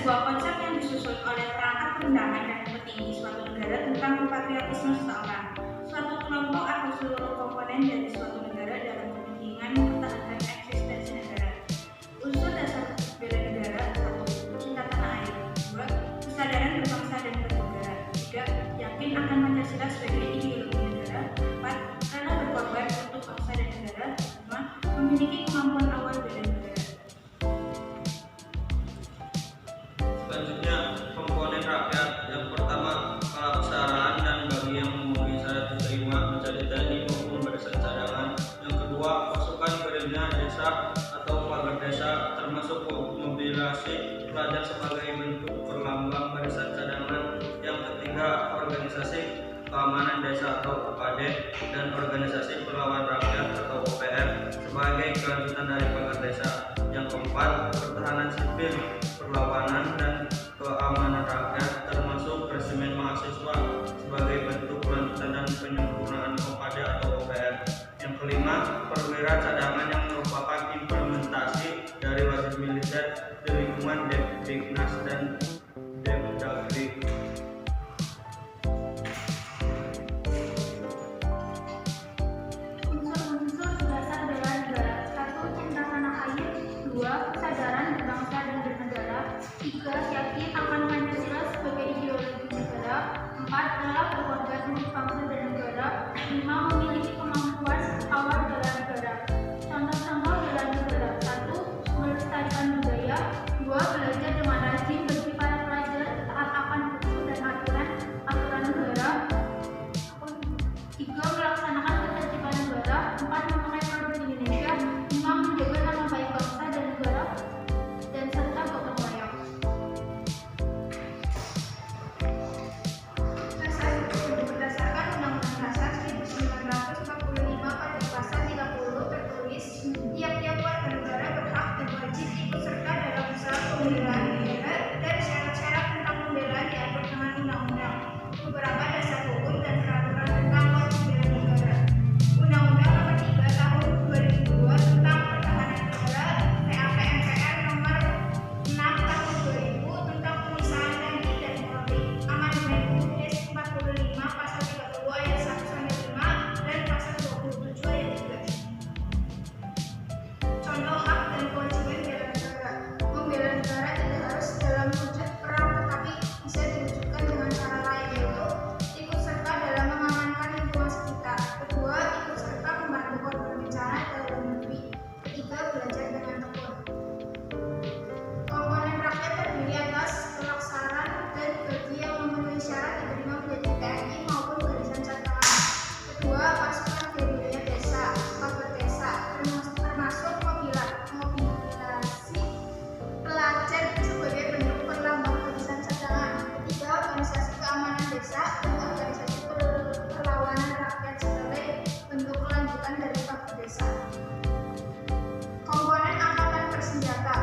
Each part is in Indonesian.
sebuah konsep yang disusun oleh perangkat perundangan dan petinggi suatu negara tentang patriotisme seseorang, suatu kelompok atau seluruh komponen dari suatu negara dalam kepentingan mempertahankan eksistensi negara. Unsur dasar bela negara: 1. Cinta tanah air. 2. Kesadaran berbangsa dan bernegara. 3. Yakin akan Pancasila sebagai ideologi negara. 4. Rela berkorban untuk bangsa dan negara. 5. Memiliki kemampuan awal bela negara. Selanjutnya, komponen rakyat. Yang pertama, keaksaraan dan bagi yang memenuhi syarat diterima menjadi TNI maupun barisan cadangan. Yang kedua, pasukan gerilya desa atau pagar desa, termasuk mobilisasi pelajar sebagai bentuk perlambang barisan cadangan. Yang ketiga, organisasi keamanan desa atau OKD dan organisasi perlawan rakyat atau OPR sebagai kelanjutan dari pagar desa. Yang keempat, pertahanan sipil, perlawanan dan keamanan rakyat, termasuk resimen mahasiswa sebagai bentuk kelanjutan dan penyempurnaan OKD atau OPR. Yang kelima, perwira cadangan yang merupakan implementasi dari wajib militer di lingkungan Depdiknas dan Depdagri. Unsur-unsur dasar bela negara: 1. Cinta tanah air. 2. Kesadaran berbangsa dan bernegara. 3. Yakin akan Pancasila sebagai ideologi negara. 4. Rela berkorban untuk bangsa dan negara. 5. Memiliki kemampuan awal bela negara. Contoh-contoh bela negara: 1. Melestarikan budaya. 2. Belajar dengan rajin bagi para pelajar taat akan hukum dan aturan negara. 3. Melaksanakan ketertiban negara. 4. Memakai produk Indonesia. 5. Menjaga nama baik bangsa dan negara, dan serta gotong royong. Dasar hukum berdasarkan Undang-Undang Dasar 1945 pada pasal 30 tertulis, tiap-tiap warga negara berhak dan wajib ikut serta dalam usaha pembelaan negara dan syarat-syarat tentang pembelaan diatur dengan undang-undang. Beberapa dasar hukum dan peraturan tentang wajib bela negara: Undang-Undang Nomor 3 Tahun 2002 tentang Pertahanan Negara, PAP MPR Nomor 6 Tahun 2000 tentang pemisahan TNI dan Polri, Amandemen UUD 45 Pasal 30 Ayat 1-5 dan Pasal 27 Ayat 3. Contoh hak dan kewajiban bela negara: membela negara tidak harus dalam wujud perang, tetapi bisa diwujudkan dengan cara lain, yaitu ikut serta dalam mengamankan lingkungan sekitar. Kedua, ikut serta membantu korban bencana dalam negeri. Ketiga, belajar dengan tekun. Komponen rakyat terdiri atas keaksaraan dan bagi yang memenuhi syarat diterima menjadi TNI maupun barisan cadangan. Kedua, pasukan gerilya desa, pagar desa, termasuk mobilisasi pelajar sebagai bentuk perlambang barisan cadangan. Ketiga, organisasi keamanan desa dan organisasi perlawanan rakyat sebagai bentuk kelanjutan dari pagar desa. Komponen angkatan bersenjata: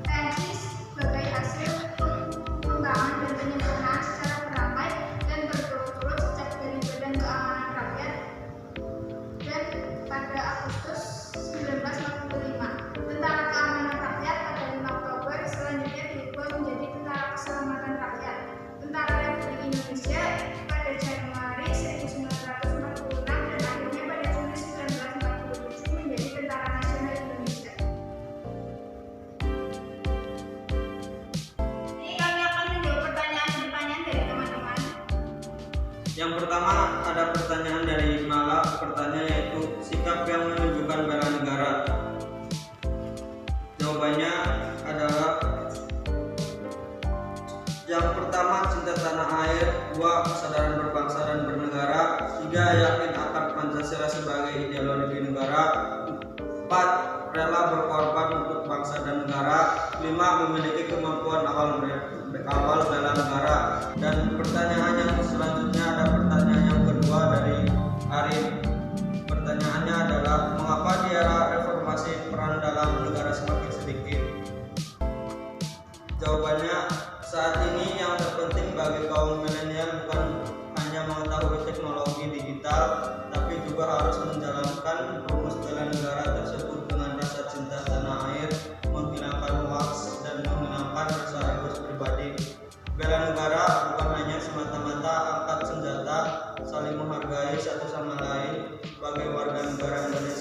TNI sebagai hasil pengembangan dan penyempurnaan secara beramai dan berturut-turut sejak dari Badan Keamanan Rakyat dan pada Agustus 1945. Tentara Keamanan Rakyat pada 5 Oktober selanjutnya diubah menjadi Tentara Keselamatan Rakyat. Tentara Republik Indonesia pada Januari 1946 dan akhirnya pada Juni 1947 menjadi Tentara Nasional Indonesia. Ini kami akan menjawab pertanyaan dari teman-teman. Yang pertama, ada pertanyaan dari Mala. Pertanyaan yaitu sikap yang menunjukkan bela negara. Jawabannya adalah yang pertama, cinta tanah air. 2. Kesadaran berbangsa dan bernegara. 3. Yakin akan Pancasila sebagai ideologi negara. 4. Rela berkorban untuk bangsa dan negara. 5. Memiliki kemampuan awal bela negara. Dan pertanyaan yang selanjutnya ada pertanyaan yang kedua dari Arif. Pertanyaannya adalah, mengapa di era reformasi peran dalam negara semakin sedikit? Jawabannya, saat ini yang terpenting bagi kaum milenial bukan hanya mengetahui teknologi digital, tapi juga harus menjalankan rumus bela negara tersebut dengan rasa cinta tanah air, menghilangkan hoaks dan menghilangkan rasa egois pribadi.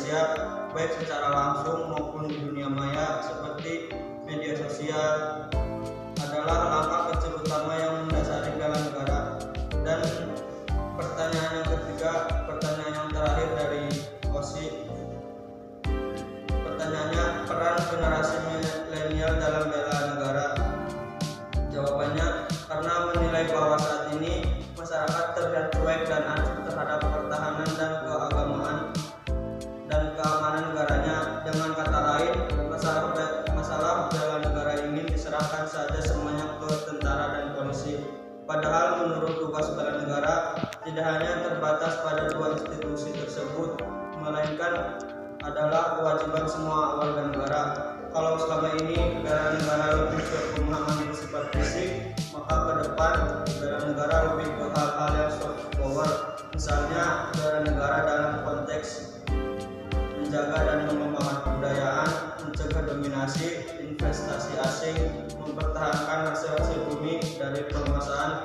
sosial baik secara langsung maupun di dunia maya seperti media sosial adalah langkah kecil utama yang mendasari bela negara. Dan pertanyaan yang ketiga, pertanyaan yang terakhir dari OSI. Pertanyaannya, peran generasi milenial dalam bela negara. Jawabannya, karena menilai bahwa saat ini masyarakat terlihat cuek dan acuh terhadap pertahanan dan keamanan negaranya. Dengan kata lain, masalah bela negara ini diserahkan saja semuanya ke tentara dan polisi. Padahal menurut tugas bela negara tidak hanya terbatas pada dua institusi tersebut, melainkan adalah kewajiban semua warga negara. Kalau selama ini bela negara lebih ke pemahaman bersifat fisik, maka ke depan bela negara lebih ke hal-hal yang soft power. Misalnya bela negara dalam konteks menjaga dan mengembangkan kebudayaan, mencegah dominasi investasi asing, mempertahankan hasil-hasil bumi dari penguasaan